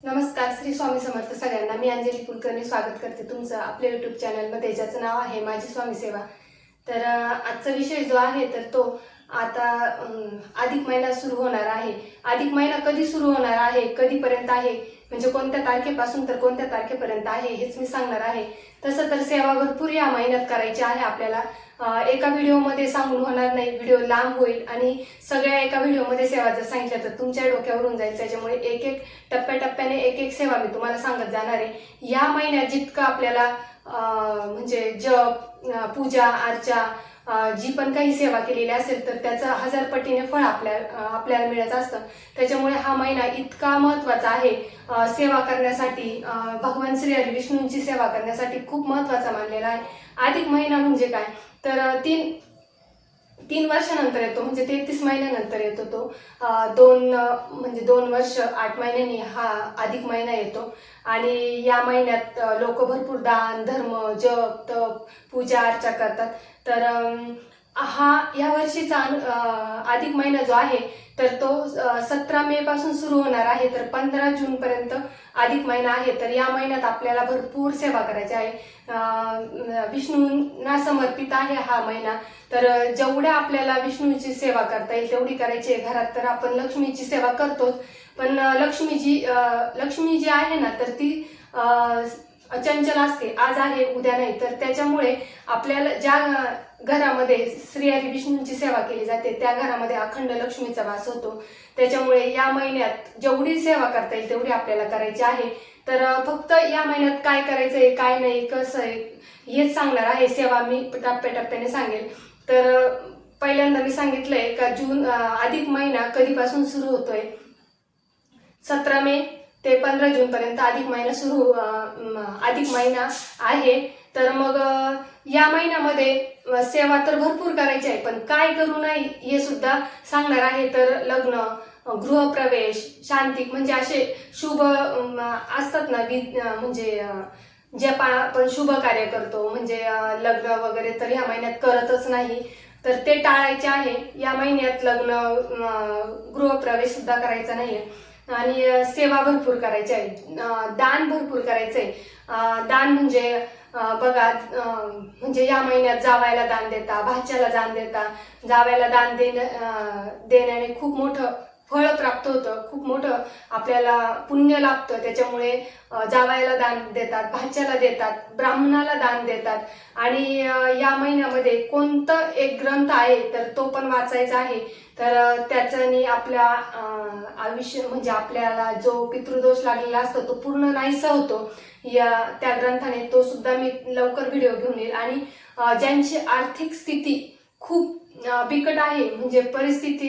नमस्कार. श्री स्वामी समर्थ सगळ्यांना. मी अंजली कुलकर्णी स्वागत करते तुमचं आपल्या यूट्यूब चॅनलमध्ये, ज्याचं नाव आहे माझी स्वामी सेवा. तर आजचा विषय जो आहे तर तो आता अधिक महिना सुरू होणार आहे. अधिक महिना कधी सुरू होणार आहे, कधीपर्यंत आहे, म्हणजे कोणत्या तारखेपासून तर कोणत्या तारखेपर्यंत आहे हेच मी सांगणार आहे. तसं तर सेवा भरपूर या महिन्यात करायची आहे आपल्याला. एका व्हिडिओमध्ये सांगून होणार नाही, व्हिडिओ लांब होईल आणि सगळ्या एका व्हिडिओमध्ये सेवा जर सांगितल्या तर तुमच्या डोक्यावरून जाईल. त्याच्यामुळे एक एक टप्प्याटप्प्याने एक एक सेवा मी तुम्हाला सांगत जाणार आहे. या महिन्यात जितकं आपल्याला म्हणजे जप, पूजा, अर्चा, जी पण काही सेवा केलेली असेल तर त्याचं 1000 पटीने फळ आपल्याला मिळत असतं. त्याच्यामुळे हा महिना इतका महत्त्वाचा आहे सेवा करण्यासाठी. भगवान श्री हरी विष्णूंची सेवा करण्यासाठी खूप महत्त्वाचा मानलेला आहे. अधिक महिना म्हणजे काय तर तीन वर्षानंतर येतो, म्हणजे 33 महिन्यानंतर येतो तो. 2 वर्ष 8 महिन्यांनी हा अधिक महिना येतो. आणि या महिन्यात लोक भरपूर दान, धर्म, जप, तप, पूजा अर्चा करतात. तर या वर्षीचा अधिक महिना जो आहे तर तो 17 मे पासून सुरू होणार आहे. तर 15 जून पर्यंत अधिक महिना आहे. तर या महिन्यात आपल्याला भरपूर सेवा करायची आहे. विष्णूंना समर्पित आहे हा महिना. तर जेवढ्या आपल्याला विष्णूची सेवा करता येईल तेवढी करायची आहे. घरात तर आपण लक्ष्मीची सेवा करतोच, पण लक्ष्मी जी आहे ना तर ती चंचल असते, आज आहे उद्या नाही. तर त्याच्यामुळे आपल्याला ज्या घरामध्ये श्री हरी विष्णूंची सेवा केली जाते त्या घरामध्ये अखंड लक्ष्मीचा वास होतो. त्याच्यामुळे या महिन्यात जेवढी सेवा करता येईल तेवढी आपल्याला करायची आहे. तर फक्त या महिन्यात काय करायचंय, काय नाही, कसं आहे हेच सांगणार आहे. सेवा मी टप्प्याटप्प्याने सांगेल. तर पहिल्यांदा मी सांगितलंय का अधिक महिना कधीपासून सुरू होतोय. 17 मे ते 15 जून पर्यंत अधिक महिना आहे. तर मग या महिन्यामध्ये सेवा तर भरपूर करायची आहे, पण काय करू नये हे सुद्धा सांगणार आहे. तर लग्न, गृहप्रवेश, शांतिक म्हणजे असे शुभ असतात ना, म्हणजे जे आपण शुभ कार्य करतो म्हणजे लग्न वगैरे तर ह्या महिन्यात करतच नाही, तर ते टाळायचे आहे. या महिन्यात लग्न, गृहप्रवेश सुद्धा करायचा नाहीये. आणि सेवा भरपूर करायची आहे. दान भरपूर करायचंय. दान म्हणजे बघा, म्हणजे या महिन्यात जावयाला दान देता, भाच्याला दान देता. जावयाला दान देण्याने खूप मोठं फळ प्राप्त होतं, खूप मोठं आपल्याला पुण्य लाभतं. त्याच्यामुळे जावयाला दान देतात, भाच्याला देतात, ब्राह्मणाला दान देतात. आणि या महिन्यामध्ये कोणतं एक ग्रंथ आहे तर तो पण वाचायचा आहे. तर त्याच्याने आपल्या आयुष्य म्हणजे आपल्याला जो पितृदोष लागलेला असतो तो पूर्ण नाहीसा होतो त्या ग्रंथाने. तो सुद्धा मी लवकर व्हिडिओ घेऊन येईल. आणि ज्यांची आर्थिक स्थिती खूप बिकट आहे, म्हणजे परिस्थिती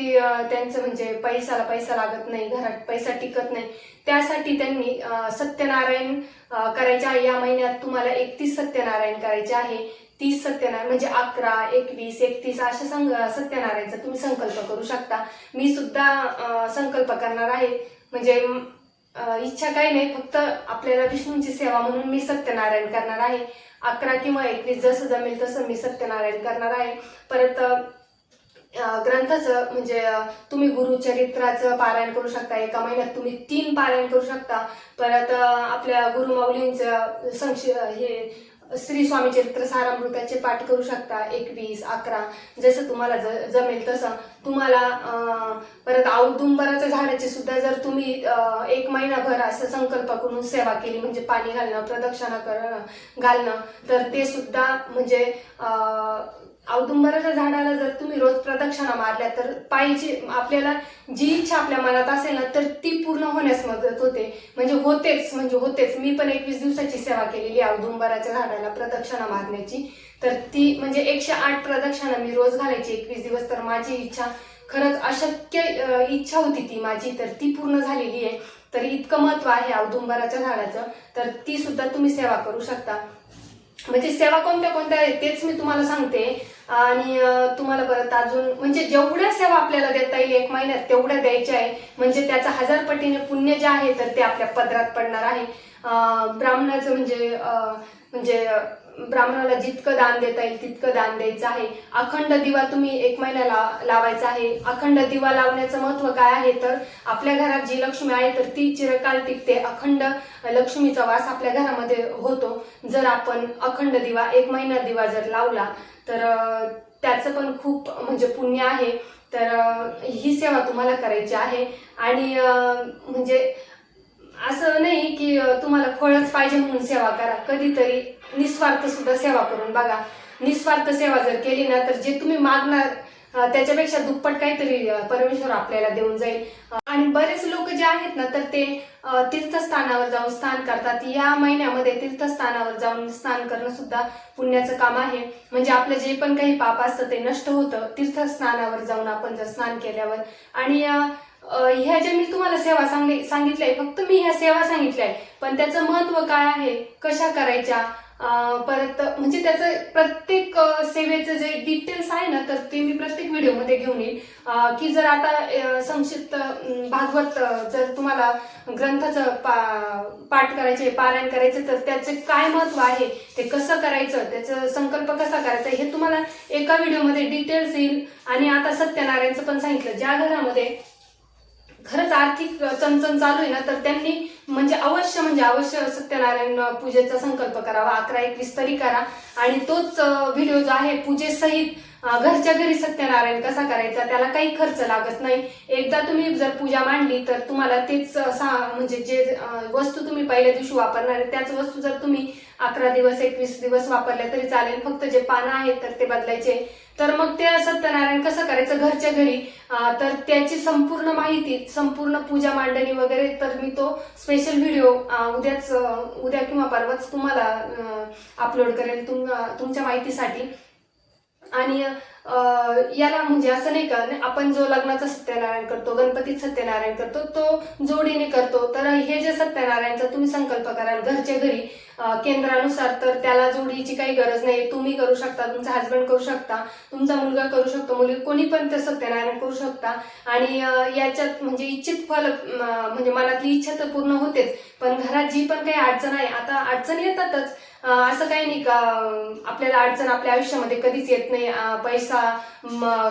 त्यांचं म्हणजे पैसा लागत नाही, घरात पैसा टिकत नाही, त्यासाठी त्यांनी सत्यनारायण करायचे आहे. या महिन्यात तुम्हाला 31 सत्यनारायण करायचे आहे. 30 सत्यनारायण म्हणजे 11, 21, 31 असे सत्यनारायणचा तुम्ही संकल्प करू शकता. मी सुद्धा संकल्प करणार आहे. म्हणजे इच्छा काही नाही, फक्त आपल्याला विष्णूंची सेवा म्हणून मी सत्यनारायण करणार आहे. 11 किंवा 21 जसं जमेल तसं मी सत्यनारायण करणार आहे. परत ग्रंथाचं म्हणजे तुम्ही गुरुचरित्राचं पारायण करू शकता. एका महिन्यात तुम्ही 3 पारायण करू शकता. परत आपल्या गुरुमाऊलींचं हे श्री स्वामी चरित्र सारामृताचे पाठ करू शकता. 21, 11 जसं तुम्हाला जमेल तसं तुम्हाला. परत औदुंबराच्या झाडाची सुद्धा जर तुम्ही 1 महिनाभर असं संकल्प करून सेवा केली, म्हणजे पाणी घालणं, प्रदक्षिणा घालणं, तर ते सुद्धा म्हणजे औदुंबराच्या झाडाला जर तुम्ही रोज प्रदक्षिणा मारल्या तर पाहिजे आपल्याला जी इच्छा आपल्या मनात असेल ना तर ती पूर्ण होण्यास मदत होते. म्हणजे होतेच. मी पण 21 दिवसाची सेवा केलेली औदुंबराच्या झाडाला प्रदक्षिणा मारण्याची. तर ती म्हणजे 108 प्रदक्षिणा मी रोज घालायची 21 दिवस. तर माझी इच्छा खरंच अशक्य इच्छा होती ती माझी, तर ती पूर्ण झालेली आहे. तर इतकं महत्व आहे औदुंबराच्या झाडाचं. तर ती सुद्धा तुम्ही सेवा करू शकता. म्हणजे सेवा कोणत्या आहेत तेच मी तुम्हाला सांगते. आणि तुम्हाला परत अजून म्हणजे जेवढ्या सेवा आपल्याला देता येईल 1 महिन्यात तेवढ्या द्यायच्या आहे. म्हणजे त्याचा 1000 पटीने पुण्य जे आहे तर ते आपल्या पदरात पडणार आहे. ब्राह्मणाचं म्हणजे ब्राह्मणाला जितकं दान देता येईल तितकं दान द्यायचं आहे. अखंड दिवा तुम्ही 1 महिन्याला लावायचा आहे. अखंड दिवा लावण्याचं महत्व काय आहे तर आपल्या घरात जी लक्ष्मी आहे तर ती चिरकाल टिकते. अखंड लक्ष्मीचा वास आपल्या घरामध्ये होतो. जर आपण अखंड दिवा 1 महिना दिवा जर लावला तर त्याचं पण खूप म्हणजे पुण्य आहे. तर ही सेवा तुम्हाला करायची आहे. आणि म्हणजे असं नाही की तुम्हाला फळच पाहिजे म्हणून सेवा करा. कधीतरी निस्वार्थ सुद्धा सेवा करून बघा. निस्वार्थ सेवा जर केली ना तर जे तुम्ही मागणार त्याच्यापेक्षा दुप्पट काहीतरी परमेश्वर आपल्याला देऊन जाईल. आणि बरेच लोक जे आहेत ना तर ते तीर्थस्थानावर जाऊन स्नान करतात. या महिन्यामध्ये तीर्थस्थानावर जाऊन स्नान करणं सुद्धा पुण्याचं काम आहे. म्हणजे आपलं जे पण काही पाप असतं ते नष्ट होतं तीर्थस्नानावर जाऊन आपण जर स्नान केल्यावर. आणि ह्या ज्या मी तुम्हाला सेवा सांगितल्या फक्त मी ह्या सेवा सांगितल्या आहे, पण त्याचं महत्व काय आहे, कशा करायच्या, परत म्हणजे त्याचं प्रत्येक सेवेचं जे डिटेल्स आहे ना तर ते मी प्रत्येक व्हिडिओमध्ये घेऊन येईल. की जर आता संक्षिप्त भागवत जर तुम्हाला ग्रंथाचं पाठ करायचे, पारायण करायचं तर त्याचे काय महत्व आहे, ते कसं करायचं, त्याचा संकल्प कसा करायचा हे तुम्हाला एका व्हिडिओमध्ये डिटेल्स येईल. आणि आता सत्यनारायणचं पण सांगितलं. ज्या घरामध्ये खरंच आर्थिक चणचण चालू आहे ना तर त्यांनी म्हणजे अवश्य सत्यनारायण पूजेचा संकल्प करावा. 11-21 तरी करा. आणि तोच व्हिडिओ जो आहे पूजेसहित घरच्या घरी सत्यनारायण कसा करायचा, त्याला काही खर्च लागत नाही. एकदा तुम्ही जर पूजा मांडली तर तुम्हाला तेच म्हणजे जे वस्तू तुम्ही पहिल्या दिवशी वापरणार त्याच वस्तू जर तुम्ही 11 दिवस 21 दिवस वापरल्या तरी चालेल. फक्त जे पानं आहेत तर ते बदलायचे. तर मग ते सत्यनारायण कसं करायचं घरच्या घरी, तर त्याची संपूर्ण माहिती, संपूर्ण पूजा मांडणी वगैरे तर मी तो स्पेशल व्हिडिओ उद्या किंवा परवाच तुम्हाला अपलोड करेल तुमच्या माहितीसाठी. आणि याला म्हणजे असं नाही का आपण जो लग्नाचा सत्यनारायण करतो, गणपतीत सत्यनारायण करतो तो जोडीने करतो. तर हे जे सत्यनारायणचा तुम्ही संकल्प कराल घरच्या घरी केंद्रानुसार तर त्याला जोडीची काही गरज नाही. तुम्ही करू शकता, तुमचा हस्बंड करू शकता, तुमचा मुलगा करू शकतो, मुलगी कोणी पण ते सत्यनारायण करू शकता. आणि याच्यात म्हणजे इच्छित फल म्हणजे मनातली इच्छा तर पूर्ण होतेच, पण घरात जी पण काही अडचण आहे, आता अडचण येतातच. असं काही नाही का आपल्याला अडचण आपल्या आयुष्यामध्ये कधीच येत नाही. पैसा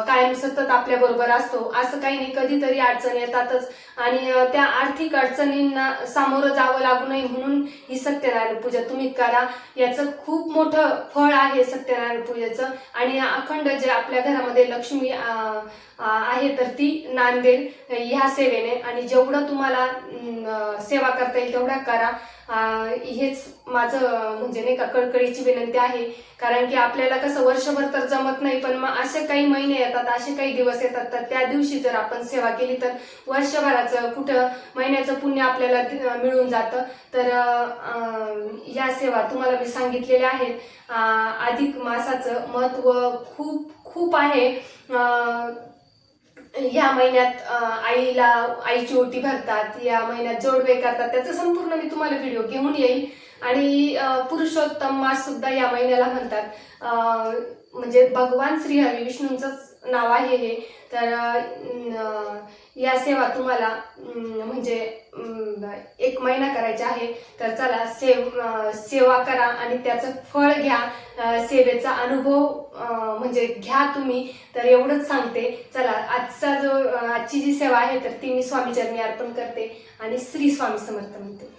कायम सतत आपल्या बरोबर असतो असं काही नाही. कधीतरी अडचण येतातच. आणि त्या आर्थिक अडचणींना सामोरं जावं लागू नये म्हणून ही सत्यनारायण पूजा तुम्ही करा. याचं खूप मोठं फळ आहे सत्यनारायण पूजेचं. आणि अखंड जे आपल्या घरामध्ये लक्ष्मी आहे तर ती नांदेल ह्या सेवेने. आणि जेवढं तुम्हाला सेवा करता येईल तेवढा करा. हेच माझं म्हणजे नाही का कळकळीची विनंती आहे. कारण की आपल्याला कसं वर्षभर तर जमत नाही, पण मग असे काही महिने येतात, असे काही दिवस येतात, तर त्या दिवशी जर आपण सेवा केली तर वर्षभराचं कुठं महिन्याचं पुण्य आपल्याला मिळून जातं. तर या सेवा तुम्हाला मी सांगितलेल्या आहेत. अधिक मासाचं महत्व खूप आहे. या महिन्यात आईची ओटी भरतात, या महिन्यात जोडवे करतात, त्याचं संपूर्ण मी तुम्हाला व्हिडिओ घेऊन येईल. आणि पुरुषोत्तम मास सुद्धा या महिन्याला म्हणतात. म्हणजे भगवान श्रीहरी विष्णूंचंच नाव आहे हे. तर या सेवा तुम्हाला म्हणजे 1 महिना करायचा आहे. तर चला सेवा करा आणि त्याचं फळ घ्या, सेवेचा अनुभव म्हणजे घ्या तुम्ही. तर एवढंच सांगते. चला आजची जी सेवा आहे तर ती मी स्वामीचरणी अर्पण करते आणि श्री स्वामी समर्थ म्हणते.